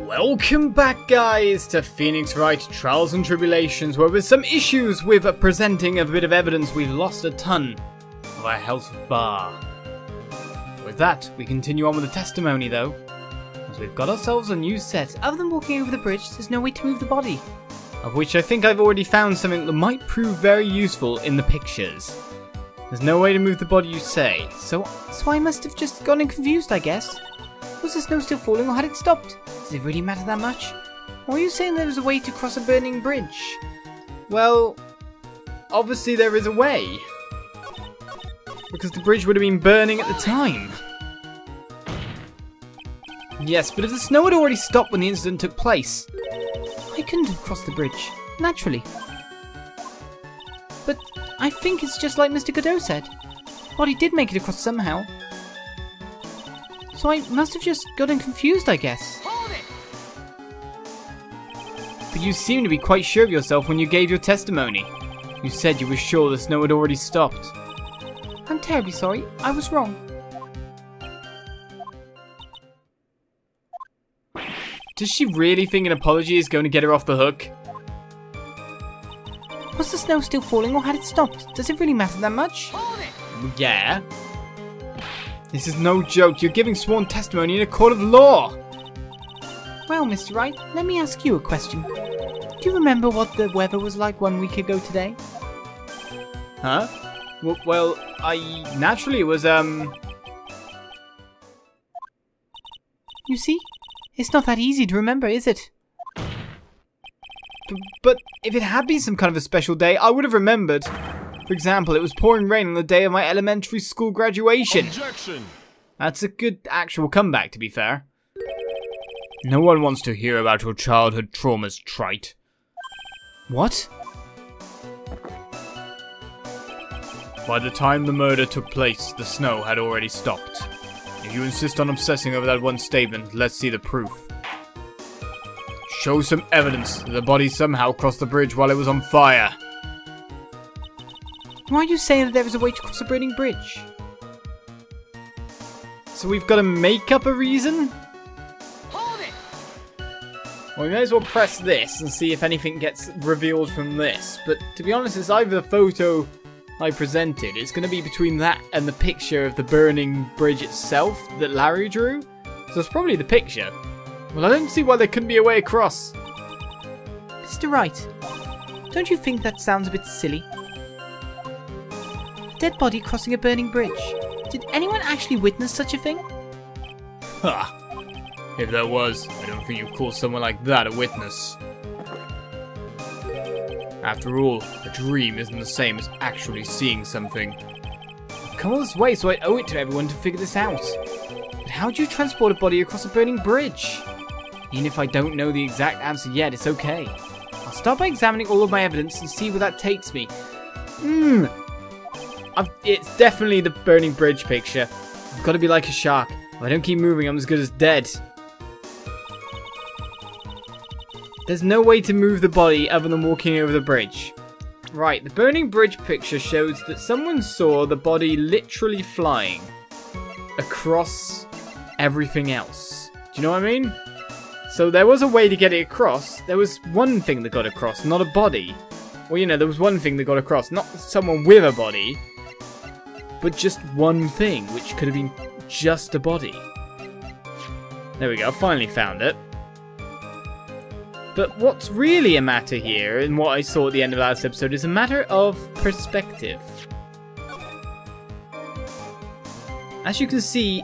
Welcome back, guys, to Phoenix Wright, Trials and Tribulations, where with some issues with presenting a bit of evidence, we've lost a ton of our health bar. With that, we continue on with the testimony, though, as we've got ourselves a new set. Other than walking over the bridge, there's no way to move the body. Of which I think I've already found something that might prove very useful in the pictures. There's no way to move the body, you say. So I must have just gotten confused, I guess. Was the snow still falling, or had it stopped? Does it really matter that much? Or are you saying there was a way to cross a burning bridge? Well, obviously there is a way. Because the bridge would have been burning at the time. Yes, but if the snow had already stopped when the incident took place, I couldn't have crossed the bridge, naturally. But I think it's just like Mr. Godot said. The body did make it across somehow. So I must have just gotten confused, I guess. Hold it! But you seem to be quite sure of yourself when you gave your testimony. You said you were sure the snow had already stopped. I'm terribly sorry. I was wrong. Does she really think an apology is going to get her off the hook? Was the snow still falling, or had it stopped? Does it really matter that much? Hold it! Yeah. This is no joke. You're giving sworn testimony in a court of law. Well, Mr. Wright, let me ask you a question. Do you remember what the weather was like 1 week ago today? Huh? Well, naturally it was, You see? It's not that easy to remember, is it? But if it had been some kind of a special day, I would have remembered. For example, it was pouring rain on the day of my elementary school graduation. Objection! That's a good actual comeback, to be fair. No one wants to hear about your childhood traumas, trite. What? By the time the murder took place, the snow had already stopped. If you insist on obsessing over that one statement, let's see the proof. Show some evidence that the body somehow crossed the bridge while it was on fire. Why are you saying that there is a way to cross a burning bridge? So we've got to make up a reason? Hold it! Well, we may as well press this and see if anything gets revealed from this. But to be honest, it's either the photo I presented. It's going to be between that and the picture of the burning bridge itself that Larry drew. So it's probably the picture. Well, I don't see why there couldn't be a way across. Mr. Wright, don't you think that sounds a bit silly? Dead body crossing a burning bridge. Did anyone actually witness such a thing? Ha! If there was, I don't think you'd call someone like that a witness. After all, a dream isn't the same as actually seeing something. I've come all this way, so I owe it to everyone to figure this out. But how do you transport a body across a burning bridge? Even if I don't know the exact answer yet, it's okay. I'll start by examining all of my evidence and see where that takes me. It's definitely the burning bridge picture. I've got to be like a shark. If I don't keep moving, I'm as good as dead. There's no way to move the body other than walking over the bridge. Right, the burning bridge picture shows that someone saw the body literally flying across everything else. Do you know what I mean? So there was a way to get it across. There was one thing that got across, not a body. Well, you know, there was one thing that got across, not someone with a body, but just one thing, which could have been just a body. There we go, I finally found it. But what's really a matter here, and what I saw at the end of last episode, is a matter of perspective. As you can see,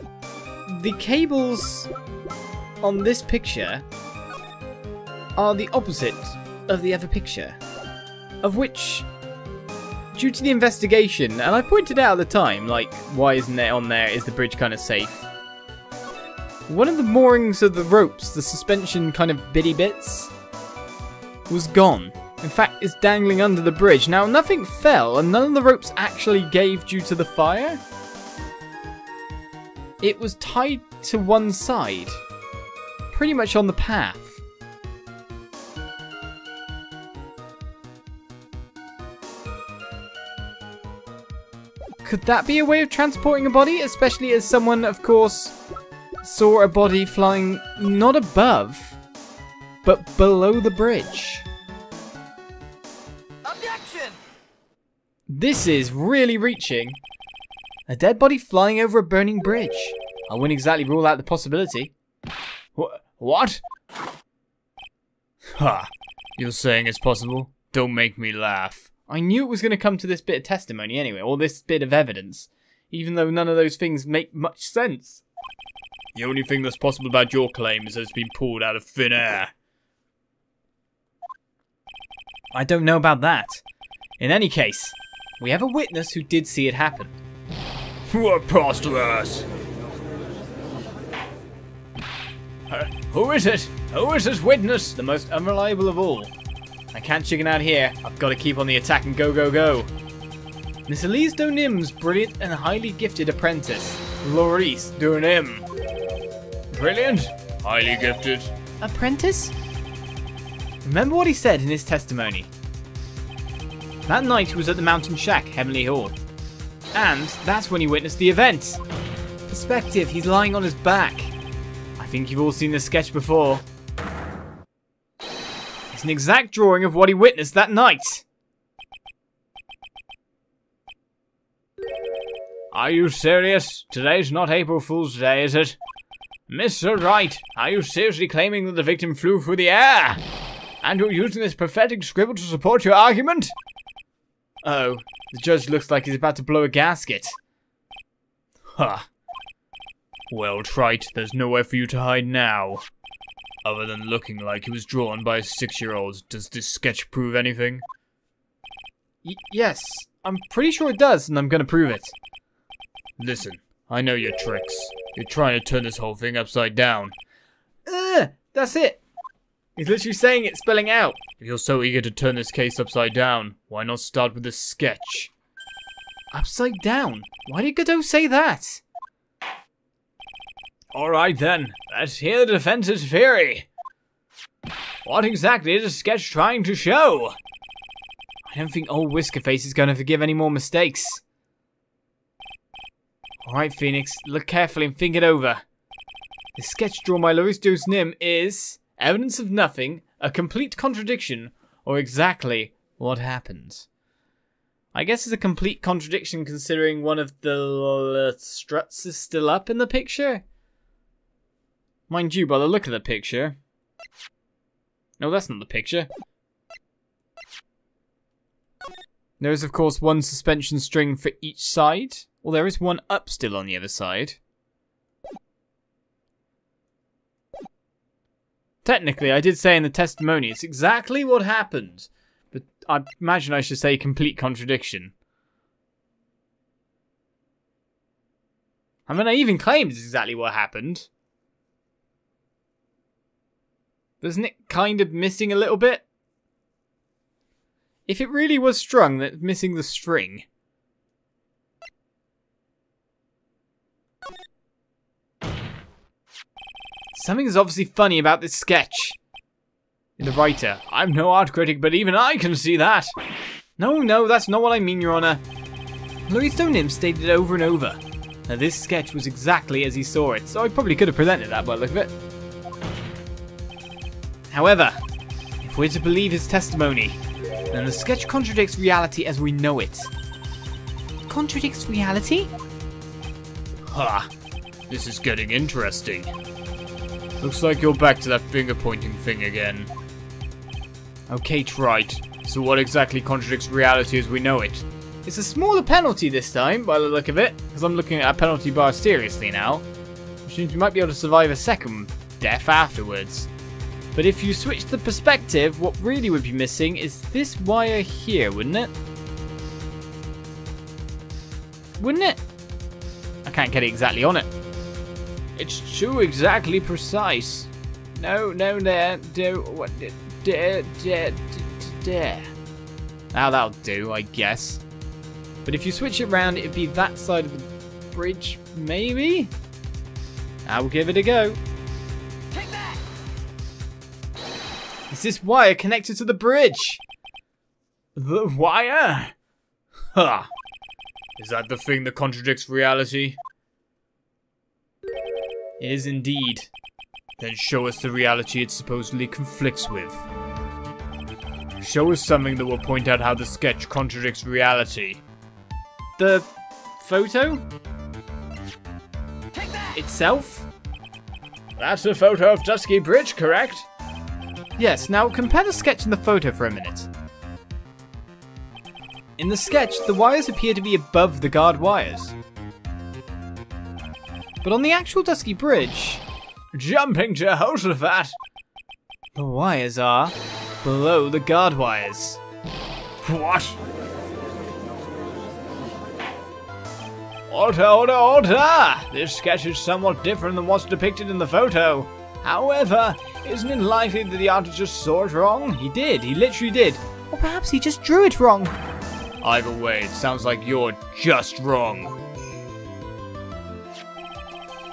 the cables on this picture are the opposite of the other picture. Of which, due to the investigation, and I pointed out at the time, like, why isn't it on there? Is the bridge kind of safe? One of the moorings of the ropes, the suspension kind of bitty bits, was gone. In fact, it's dangling under the bridge. Now, nothing fell, and none of the ropes actually gave due to the fire. It was tied to one side, pretty much on the path. Could that be a way of transporting a body? Especially as someone, of course, saw a body flying not above, but below the bridge. Objection! This is really reaching. A dead body flying over a burning bridge. I wouldn't exactly rule out the possibility. What? Ha! You're saying it's possible? Don't make me laugh. I knew it was going to come to this bit of testimony anyway, or this bit of evidence, even though none of those things make much sense. The only thing that's possible about your claim is that it's been pulled out of thin air. I don't know about that. In any case, we have a witness who did see it happen. What preposterous! Who is it? Who is this witness? The most unreliable of all. I can't chicken out here. I've got to keep on the attack and go, go, go. Miss Elise Donim's brilliant and highly gifted apprentice, Loris Donim. Brilliant? Highly gifted. Apprentice? Remember what he said in his testimony. That night he was at the Mountain Shack, Heavenly Hall. And that's when he witnessed the event. Perspective, he's lying on his back. I think you've all seen this sketch before. It's an exact drawing of what he witnessed that night. Are you serious? Today's not April Fool's Day, is it? Mr. Wright, are you seriously claiming that the victim flew through the air? And you're using this prophetic scribble to support your argument? Oh, the judge looks like he's about to blow a gasket. Huh. Well, Trite, there's nowhere for you to hide now. Other than looking like it was drawn by a 6-year-old, does this sketch prove anything? Yes, I'm pretty sure it does, and I'm gonna prove it. Listen, I know your tricks. You're trying to turn this whole thing upside down. That's it. He's literally saying it, spelling out. If you're so eager to turn this case upside down, why not start with this sketch? Upside down? Why did Godot say that? Alright then, let's hear the defense's theory. What exactly is the sketch trying to show? I don't think old Whiskerface is going to forgive any more mistakes. Alright, Phoenix, look carefully and think it over. The sketch drawn by Loris Nim is evidence of nothing, a complete contradiction, or exactly what happened. I guess it's a complete contradiction considering one of the struts is still up in the picture. Mind you, by the look of the picture... No, that's not the picture. There is, of course, one suspension string for each side. Well, there is one up still on the other side. Technically, I did say in the testimony, it's exactly what happened. But I imagine I should say complete contradiction. I mean, I even claimed it's exactly what happened. Isn't it kind of missing a little bit? If it really was strung, that's missing the string. Something is obviously funny about this sketch. The writer, I'm no art critic, but even I can see that. No, that's not what I mean, Your Honor. Loris Donim stated over and over that this sketch was exactly as he saw it, so I probably could have presented that by the look of it. However, if we're to believe his testimony, then the sketch contradicts reality as we know it. Contradicts reality? Ha! This is getting interesting. Looks like you're back to that finger-pointing thing again. Okay, Trite. So what exactly contradicts reality as we know it? It's a smaller penalty this time, by the look of it, because I'm looking at a penalty bar seriously now, which means we might be able to survive a second death afterwards. But if you switch the perspective, what really would be missing is this wire here, wouldn't it? Wouldn't it? I can't get it exactly on it. It's too exactly precise. No, there, do, what, there. Now that'll do, I guess. But if you switch it around, it'd be that side of the bridge, maybe? I'll give it a go. Take that! Is this wire connected to the bridge? The wire? Ha! Is that the thing that contradicts reality? It is indeed. Then show us the reality it supposedly conflicts with. Show us something that will point out how the sketch contradicts reality. The photo? Take that! Itself? That's a photo of Dusky Bridge, correct? Yes, now compare the sketch and the photo for a minute. In the sketch, the wires appear to be above the guard wires. But on the actual Dusky Bridge, jumping Jehoshaphat, the wires are below the guard wires. What? Order! This sketch is somewhat different than what's depicted in the photo. However, isn't it likely that the artist just saw it wrong? He did, he literally did. Or perhaps he just drew it wrong. Either way, it sounds like you're just wrong.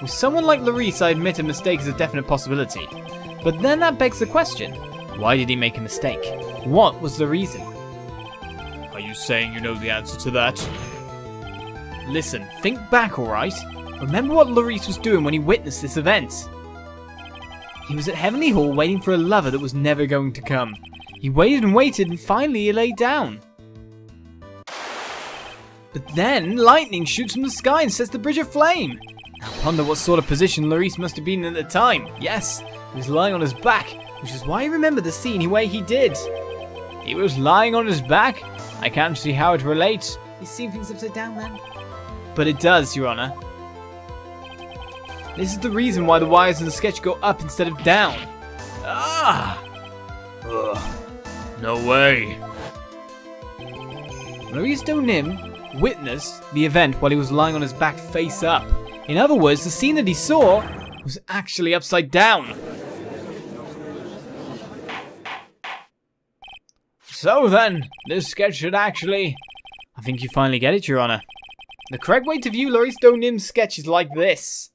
With someone like Larice, I admit a mistake is a definite possibility. But then that begs the question, why did he make a mistake? What was the reason? Are you saying you know the answer to that? Listen, think back, alright? Remember what Larice was doing when he witnessed this event. He was at Heavenly Hall waiting for a lover that was never going to come. He waited and waited and finally he laid down. But then, lightning shoots from the sky and sets the bridge aflame. Now ponder what sort of position Larice must have been in at the time. Yes, he was lying on his back, which is why I remember the scene the way he did. He was lying on his back? I can't see how it relates. You see things upside down, man? But it does, Your Honor. This is the reason why the wires in the sketch go up instead of down. Ah! Ugh. No way. Larice Donim witnessed the event while he was lying on his back face up. In other words, the scene that he saw was actually upside down. So then, this sketch should actually... I think you finally get it, Your Honor. The correct way to view Larice Donim's sketch is like this.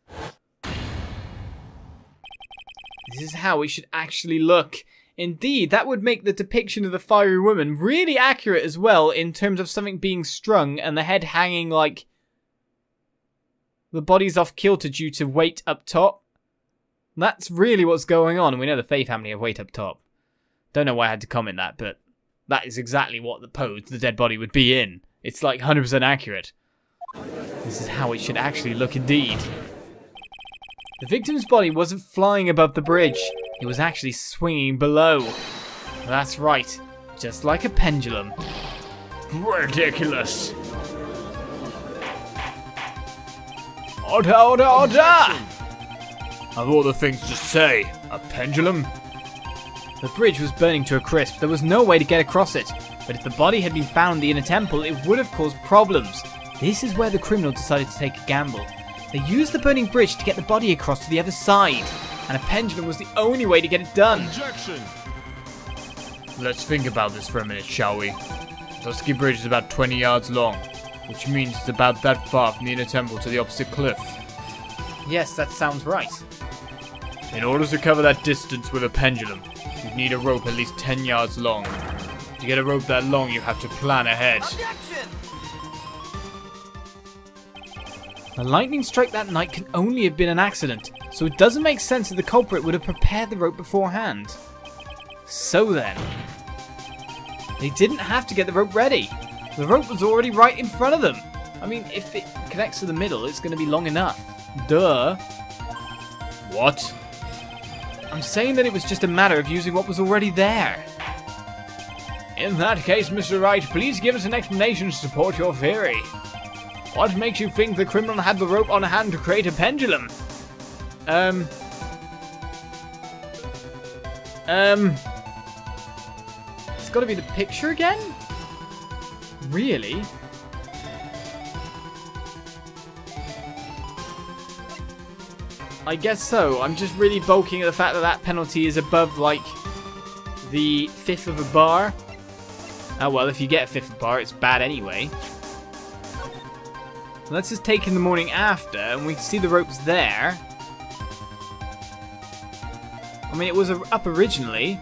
This is how it should actually look. Indeed, that would make the depiction of the fiery woman really accurate as well in terms of something being strung and the head hanging like the body's off kilter due to weight up top. That's really what's going on, and we know the Faye family have weight up top. Don't know why I had to comment that, but that is exactly what the pose the dead body would be in. It's like 100% accurate. This is how it should actually look indeed. The victim's body wasn't flying above the bridge. It was actually swinging below. That's right. Just like a pendulum. Ridiculous. Order! Of all the things to say, a pendulum? The bridge was burning to a crisp. There was no way to get across it. But if the body had been found in the inner temple, it would have caused problems. This is where the criminal decided to take a gamble. They used the burning bridge to get the body across to the other side. And a pendulum was the only way to get it done. Objection. Let's think about this for a minute, shall we? Dusky Bridge is about 20 yards long, which means it's about that far from the inner temple to the opposite cliff. Yes, that sounds right. In order to cover that distance with a pendulum, you'd need a rope at least 10 yards long. To get a rope that long, you have to plan ahead. Objection. The lightning strike that night can only have been an accident, so it doesn't make sense that the culprit would have prepared the rope beforehand. So then, they didn't have to get the rope ready. The rope was already right in front of them. I mean, if it connects to the middle, it's going to be long enough. Duh. What? I'm saying that it was just a matter of using what was already there. In that case, Mr. Wright, please give us an explanation to support your theory. What makes you think the criminal had the rope on hand to create a pendulum? It's got to be the picture again? Really? I guess so. I'm just really bulking at the fact that that penalty is above, like, the fifth of a bar. Oh well, if you get a fifth of a bar, it's bad anyway. Let's just take in the morning after, and we can see the ropes there. I mean, it was up originally.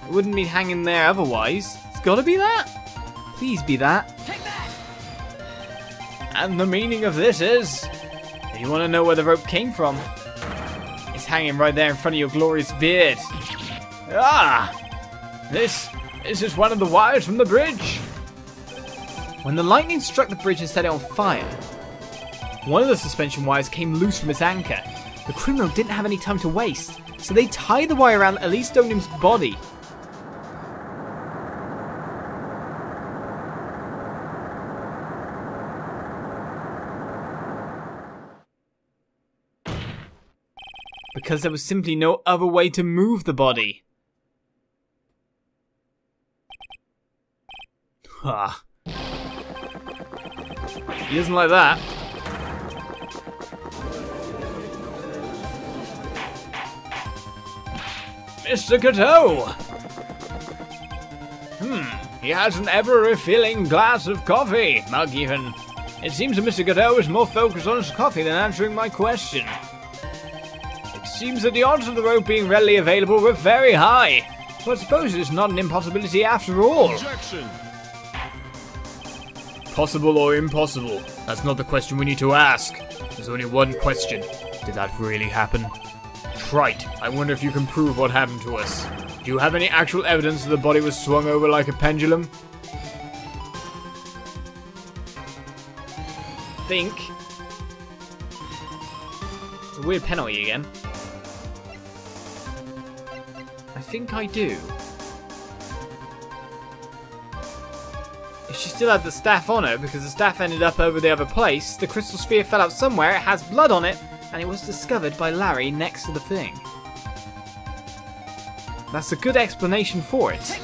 It wouldn't be hanging there otherwise. It's gotta be that. Please be that. Take that. And the meaning of this is, if you want to know where the rope came from, it's hanging right there in front of your glorious beard. Ah! This is one of the wires from the bridge. When the lightning struck the bridge and set it on fire, one of the suspension wires came loose from its anchor. The criminal didn't have any time to waste, so they tied the wire around Olizandri's body. Because there was simply no other way to move the body. Ah. He doesn't like that. Mr. Cadeau! He has an ever-refilling glass of coffee, mug even. It seems that Mr. Cadeau is more focused on his coffee than answering my question. It seems that the odds of the rope being readily available were very high, so I suppose it's not an impossibility after all. Objection! Possible or impossible? That's not the question we need to ask. There's only one question. Did that really happen? Right. I wonder if you can prove what happened to us. Do you have any actual evidence that the body was swung over like a pendulum? Think. It's a weird penalty again. I think I do. If she still had the staff on her, because the staff ended up over the other place, the crystal sphere fell out somewhere, it has blood on it, and it was discovered by Larry next to the thing. That's a good explanation for it.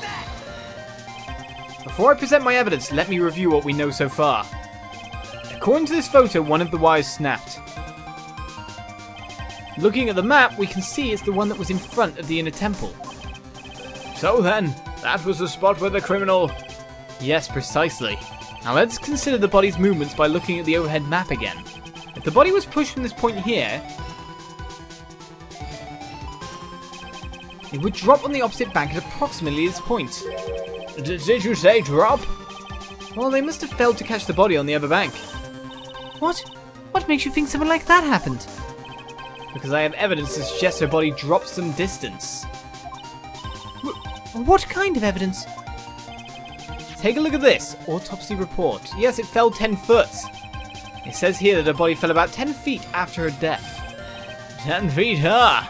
Before I present my evidence, let me review what we know so far. According to this photo, one of the wires snapped. Looking at the map, we can see it's the one that was in front of the inner temple. So then, that was the spot where the criminal... Yes, precisely. Now let's consider the body's movements by looking at the overhead map again. If the body was pushed from this point here, it would drop on the opposite bank at approximately this point. Did you say drop? Well, they must have failed to catch the body on the other bank. What? What makes you think something like that happened? Because I have evidence to suggest her body dropped some distance. What kind of evidence? Take a look at this autopsy report. Yes, it fell 10 foot. It says here that her body fell about 10 feet after her death. 10 feet, huh?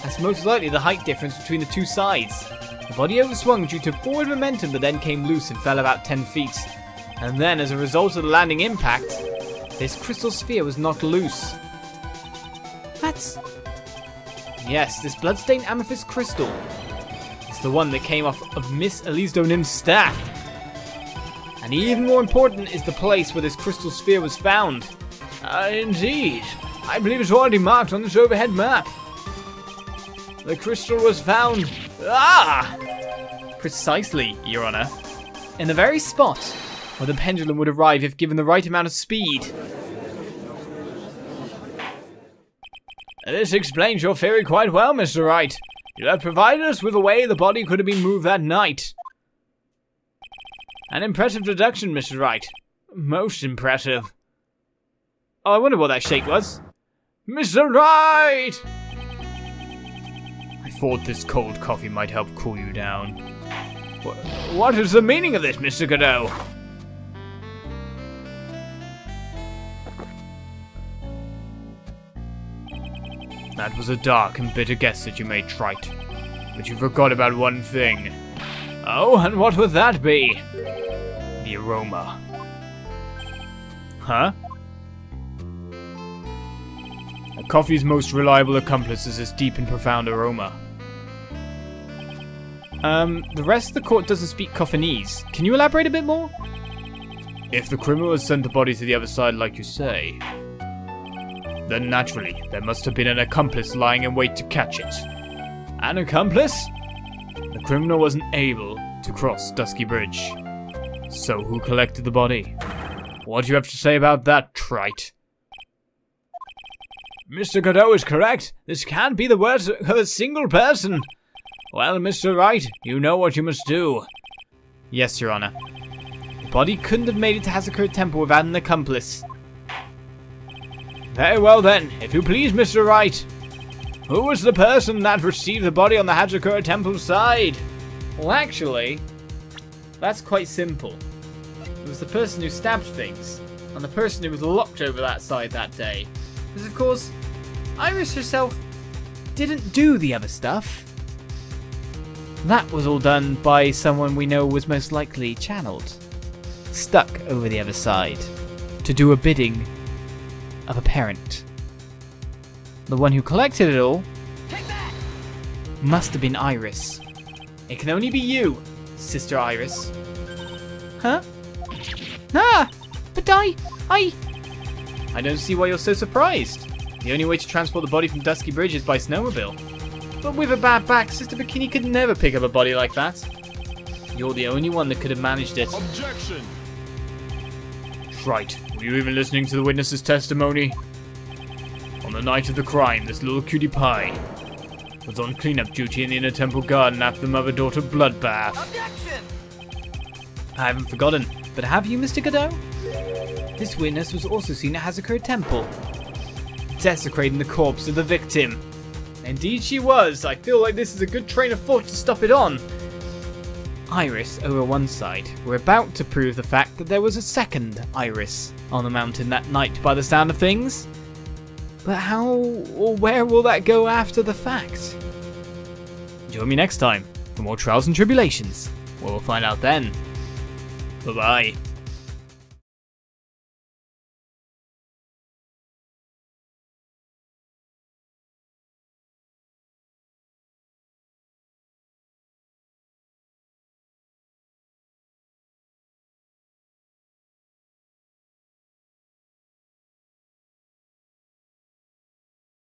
That's most likely the height difference between the two sides. The body overswung due to forward momentum but then came loose and fell about 10 feet. And then, as a result of the landing impact, this crystal sphere was knocked loose. That's... Yes, this bloodstained amethyst crystal. It's the one that came off of Miss Olizandri's staff. And even more important is the place where this crystal sphere was found. Indeed. I believe it's already marked on this overhead map. The crystal was found... Ah! Precisely, Your Honor. In the very spot where the pendulum would arrive if given the right amount of speed. This explains your theory quite well, Mr. Wright. You have provided us with a way the body could have been moved that night. An impressive deduction, Mr. Wright. Most impressive. Oh, I wonder what that shake was. Mr. Wright! I thought this cold coffee might help cool you down. What is the meaning of this, Mr. Cadeau? That was a dark and bitter guess that you made, Trite. But you forgot about one thing. Oh, and what would that be? The aroma. Huh? A coffee's most reliable accomplice is its deep and profound aroma. The rest of the court doesn't speak Coffinese. Can you elaborate a bit more? If the criminal has sent the body to the other side like you say, then naturally, there must have been an accomplice lying in wait to catch it. An accomplice? The criminal wasn't able to cross Dusky Bridge. So who collected the body? What do you have to say about that, Trite? Mr. Cadeau is correct. This can't be the words of a single person. Well, Mr. Wright, you know what you must do. Yes, Your Honor. The body couldn't have made it to Hazakura Temple without an accomplice. Very well then, if you please, Mr. Wright. Who was the person that received the body on the Hazakura Temple side? Well, actually, that's quite simple. It was the person who stabbed things, and the person who was locked over that side that day. Because, of course, Iris herself didn't do the other stuff. That was all done by someone we know was most likely channeled, stuck over the other side, to do a bidding of a parent. The one who collected it all must have been Iris. It can only be you, Sister Iris. Huh? Ah! But I don't see why you're so surprised. The only way to transport the body from Dusky Bridge is by snowmobile. But with a bad back, Sister Bikini could never pick up a body like that. You're the only one that could have managed it. Objection! Right, were you even listening to the witness's testimony? On the night of the crime, this little cutie pie was on cleanup duty in the Inner Temple Garden after the mother-daughter bloodbath. Objection! I haven't forgotten, but have you, Mr. Godot? This witness was also seen at Hazakura Temple, desecrating the corpse of the victim. Indeed she was. I feel like this is a good train of thought to stop it on. Iris over one side. We're about to prove the fact that there was a second Iris on the mountain that night by the sound of things. But how or where will that go after the fact? Join me next time for more Trials and Tribulations, where we'll find out then. Bye-bye.